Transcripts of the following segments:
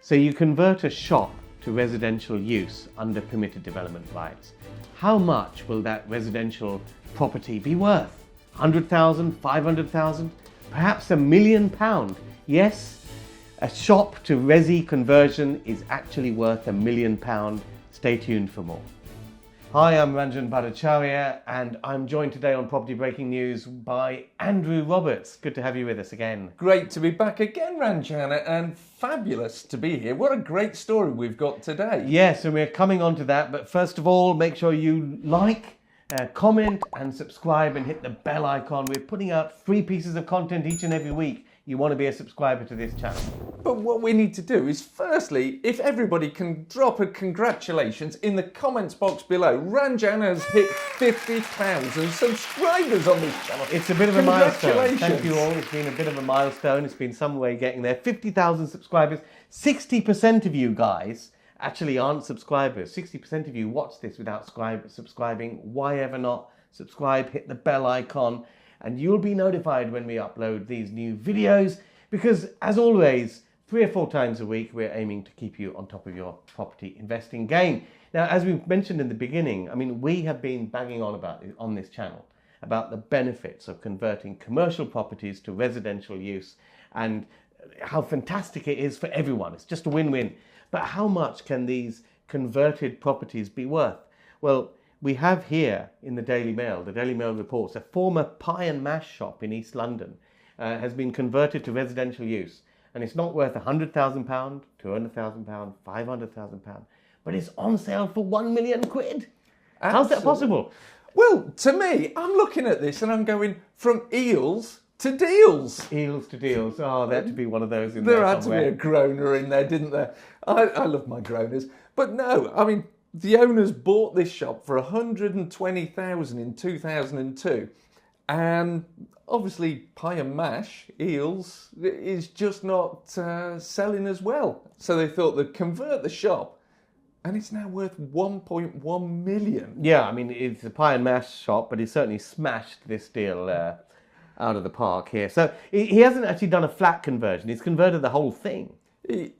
So you convert a shop to residential use under permitted development rights. How much will that residential property be worth? 100,000, 500,000, perhaps £1 million? Yes, a shop to resi conversion is actually worth £1 million. Stay tuned for more. Hi, I'm Ranjan Bhattacharya, and I'm joined today on Property Breaking News by Andrew Roberts. Good to have you with us again. Great to be back again, Ranjan, and fabulous to be here. What a great story we've got today. Yes, and we're coming on to that, but first of all, make sure you like, comment and subscribe and hit the bell icon. We're putting out 3 pieces of content each and every week. You want to be a subscriber to this channel. But what we need to do is, firstly, if everybody can drop a congratulations in the comments box below. Ranjan has hit 50,000 subscribers on this channel. It's a bit of a milestone. Thank you all. It's been a bit of a milestone. It's been some way getting there. 50,000 subscribers. 60% of you guys actually aren't subscribers. 60% of you watch this without subscribing. Why ever not subscribe? Hit the bell icon. And you'll be notified when we upload these new videos, because as always, 3 or 4 times a week, we're aiming to keep you on top of your property investing game. Now, as we mentioned in the beginning, I mean, we have been banging on about it on this channel about the benefits of converting commercial properties to residential use and how fantastic it is for everyone. It's just a win-win. But how much can these converted properties be worth? Well, we have here in the Daily Mail reports, a former pie and mash shop in East London has been converted to residential use. And it's not worth £100,000, £200,000, £500,000, but it's on sale for £1 million. How's that possible? Well, to me, I'm looking at this and I'm going from eels to deals. Eels to deals. Oh, there had to be one of those in there somewhere. There had to be a groaner in there, didn't there? I love my groaners. But no, I mean, the owners bought this shop for £120,000 in 2002, and obviously pie and mash, eels, is just not selling as well. So they thought they'd convert the shop, and it's now worth 1.1 million. Yeah, I mean, it's a pie and mash shop, but he certainly smashed this deal out of the park here. So he hasn't actually done a flat conversion, he's converted the whole thing.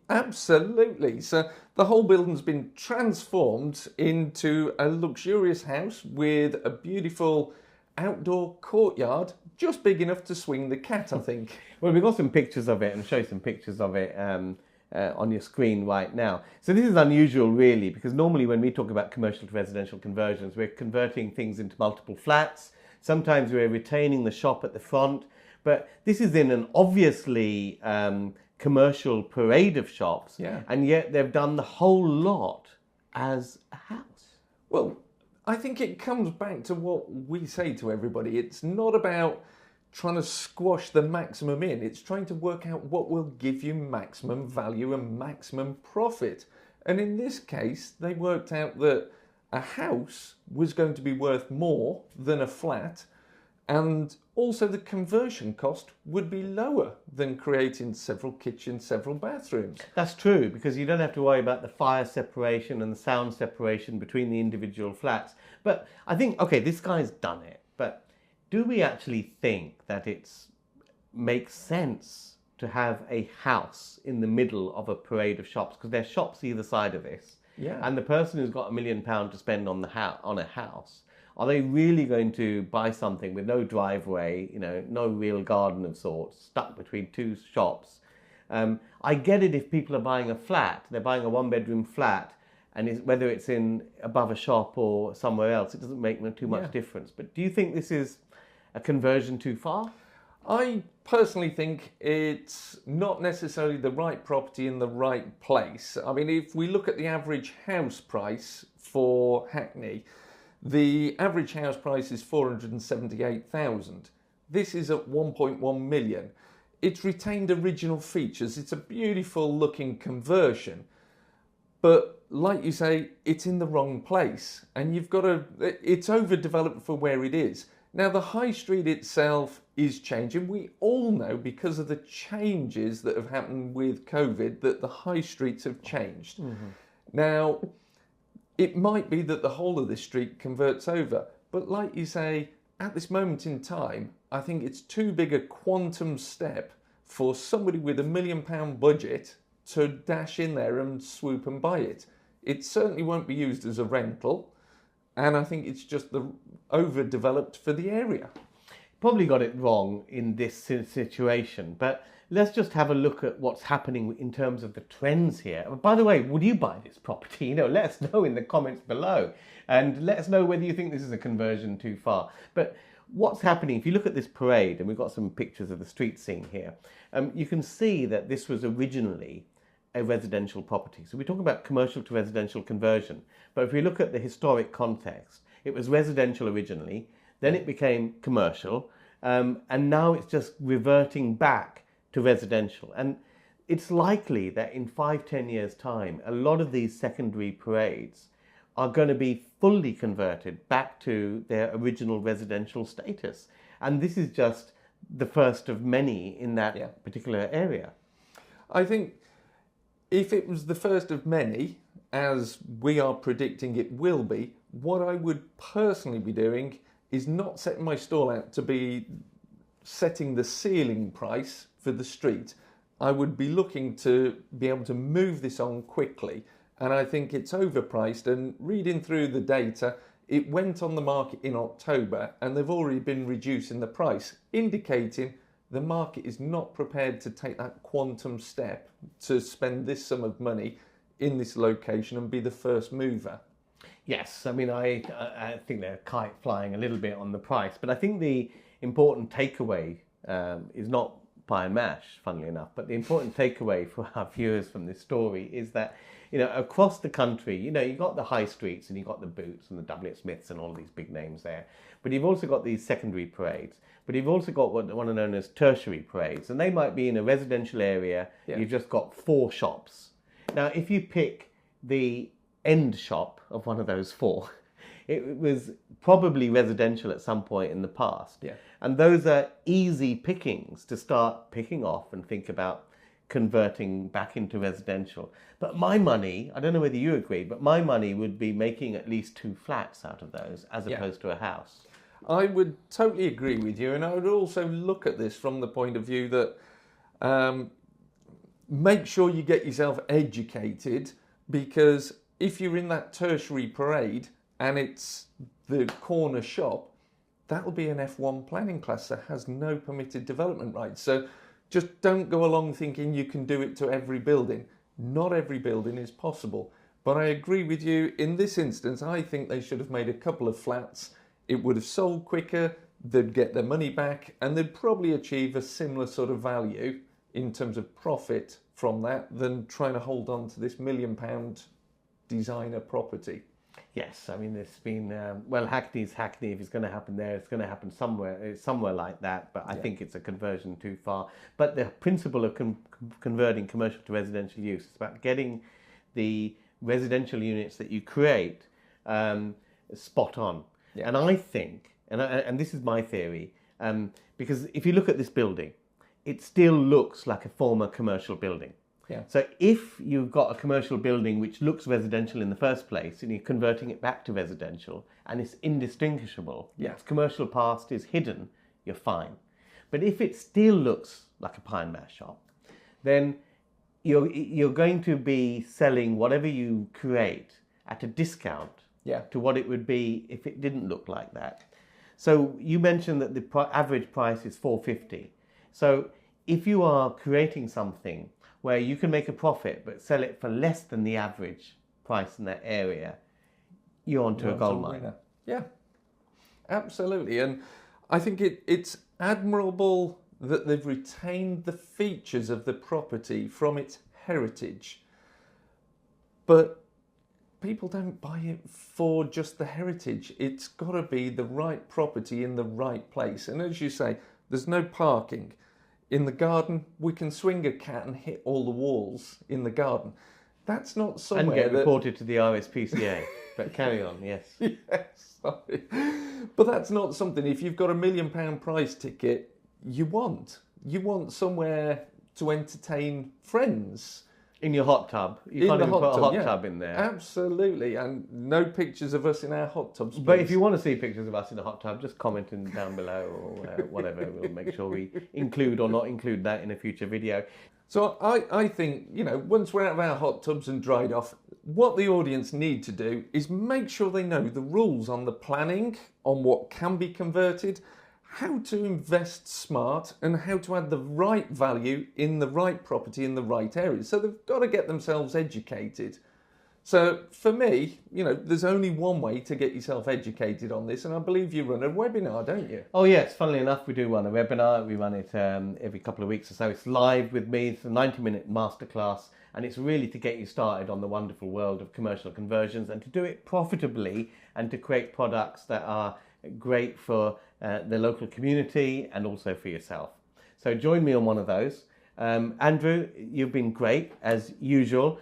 Absolutely. So the whole building's been transformed into a luxurious house with a beautiful outdoor courtyard, just big enough to swing the cat, I think. Well, we've got some pictures of it and show you some pictures of it on your screen right now. So this is unusual, really, because normally when we talk about commercial to residential conversions, we're converting things into multiple flats. Sometimes we're retaining the shop at the front, but this is in an obviously commercial parade of shops, and yet they've done the whole lot as a house. Well, I think it comes back to what we say to everybody. It's not about trying to squash the maximum in, it's trying to work out what will give you maximum value and maximum profit. And in this case, they worked out that a house was going to be worth more than a flat, and also the conversion cost would be lower than creating several kitchens, several bathrooms. That's true, because you don't have to worry about the fire separation and the sound separation between the individual flats. But I think, okay, this guy's done it, but do we actually think that it makes sense to have a house in the middle of a parade of shops? Because there's shops either side of this. Yeah. And the person who's got £1 million to spend on a house, are they really going to buy something with no driveway, no real garden of sorts, stuck between 2 shops? I get it if people are buying a flat, they're buying a 1-bedroom flat, and whether it's in above a shop or somewhere else, it doesn't make too much difference. But do you think this is a conversion too far? I personally think it's not necessarily the right property in the right place. I mean, if we look at the average house price for Hackney, the average house price is 478,000. This is at 1.1 million. It's retained original features. It's a beautiful looking conversion. But like you say, it's in the wrong place. And it's overdeveloped for where it is. Now, the high street itself is changing. We all know, because of the changes that have happened with COVID, that the high streets have changed. Mm-hmm. Now, it might be that the whole of this street converts over. But like you say, at this moment in time, I think it's too big a quantum step for somebody with £1 million budget to dash in there and swoop and buy it. It certainly won't be used as a rental, and I think it's just overdeveloped for the area. Probably got it wrong in this situation, but let's just have a look at what's happening in terms of the trends here. By the way, would you buy this property? Let us know in the comments below, and let us know whether you think this is a conversion too far. But what's happening, if you look at this parade, and we've got some pictures of the street scene here, you can see that this was originally a residential property. So we're talking about commercial to residential conversion. But if we look at the historic context, it was residential originally, then it became commercial, and now it's just reverting back to residential. And it's likely that in 5-10 years' time, a lot of these secondary parades are going to be fully converted back to their original residential status. And this is just the first of many in that particular area. I think if it was the first of many, as we are predicting it will be, what I would personally be doing is not setting my stall out to be setting the ceiling price for the street. I would be looking to be able to move this on quickly, and I think it's overpriced. And reading through the data, it went on the market in October and they've already been reducing the price, indicating the market is not prepared to take that quantum step to spend this sum of money in this location and be the first mover. Yes, I mean, I think they're kite flying a little bit on the price, but I think the important takeaway is not pie and mash, funnily enough, but the important takeaway for our viewers from this story is that, across the country, you've got the high streets and you've got the Boots and the W. Smiths and all these big names there, but you've also got these secondary parades, but you've also got what are known as tertiary parades, and they might be in a residential area. You've just got 4 shops. Now, if you pick the end shop of one of those 4, it was probably residential at some point in the past. And those are easy pickings to start picking off and think about converting back into residential. But my money, I don't know whether you agree, but my money would be making at least 2 flats out of those as opposed to a house. I would totally agree with you, and I would also look at this from the point of view that make sure you get yourself educated, because if you're in that tertiary parade and it's the corner shop, that'll be an F1 planning class that has no permitted development rights. So just don't go along thinking you can do it to every building. Not every building is possible. But I agree with you, in this instance, I think they should have made a couple of flats. It would have sold quicker, they'd get their money back, and they'd probably achieve a similar sort of value in terms of profit from that than trying to hold on to this £1 million designer property. Yes, I mean, there's been, Hackney's Hackney. If it's going to happen there, it's going to happen somewhere like that. But I think it's a conversion too far. But the principle of converting commercial to residential use is about getting the residential units that you create spot on. And I think, and this is my theory, because if you look at this building, it still looks like a former commercial building. So if you've got a commercial building which looks residential in the first place and you're converting it back to residential and it's indistinguishable, its commercial past is hidden, you're fine. But if it still looks like a pie and mash shop, then you're going to be selling whatever you create at a discount to what it would be if it didn't look like that. So you mentioned that the average price is £450. So if you are creating something where you can make a profit but sell it for less than the average price in that area, you're onto a gold mine. Yeah, absolutely. And I think it's admirable that they've retained the features of the property from its heritage. But people don't buy it for just the heritage. It's got to be the right property in the right place. And as you say, there's no parking. In the garden, we can swing a cat and hit all the walls in the garden. That's not somewhere and get reported to the RSPCA. But carry on, yes. Yes, sorry. But that's not something, if you've got £1 million prize ticket, you want. You want somewhere to entertain friends. In your hot tub. You In can't the even put a hot hot tub, tub in there. Absolutely, and no pictures of us in our hot tubs. But please. if you want to see pictures of us in a hot tub, just comment in down below or whatever. We'll make sure we include or not include that in a future video. So I think, once we're out of our hot tubs and dried off, what the audience need to do is make sure they know the rules on the planning, on what can be converted, how to invest smart, and how to add the right value in the right property in the right areas. So they've got to get themselves educated. So for me, there's only one way to get yourself educated on this, and I believe you run a webinar, don't you? Oh yes, funnily enough, we do run a webinar. We run it every couple of weeks or so. It's live with me. It's a 90-minute masterclass, and it's really to get you started on the wonderful world of commercial conversions and to do it profitably and to create products that are great for the local community and also for yourself. So join me on one of those. Andrew, you've been great as usual.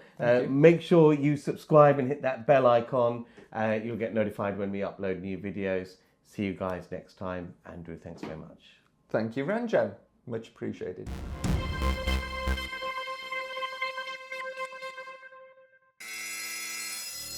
Make sure you subscribe and hit that bell icon. You'll get notified when we upload new videos. See you guys next time. Andrew, thanks very much. Thank you, Ranjan. Much appreciated.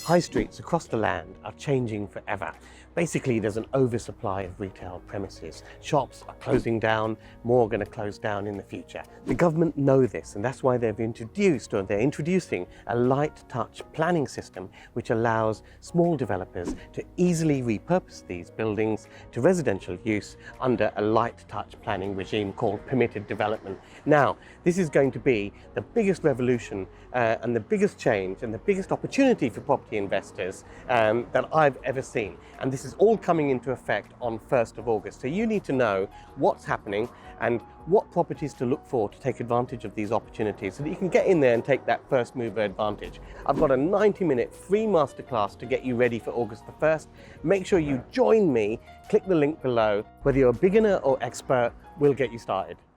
High streets across the land are changing forever. Basically, there's an oversupply of retail premises. Shops are closing down, more are going to close down in the future. The government know this, and that's why they're introducing a light touch planning system which allows small developers to easily repurpose these buildings to residential use under a light touch planning regime called permitted development. Now, this is going to be the biggest revolution and the biggest change and the biggest opportunity for property investors that I've ever seen. And this is all coming into effect on 1st of August. So you need to know what's happening and what properties to look for to take advantage of these opportunities so that you can get in there and take that first mover advantage. I've got a 90-minute free masterclass to get you ready for August the 1st. Make sure you join me, click the link below. Whether you're a beginner or expert, we'll get you started.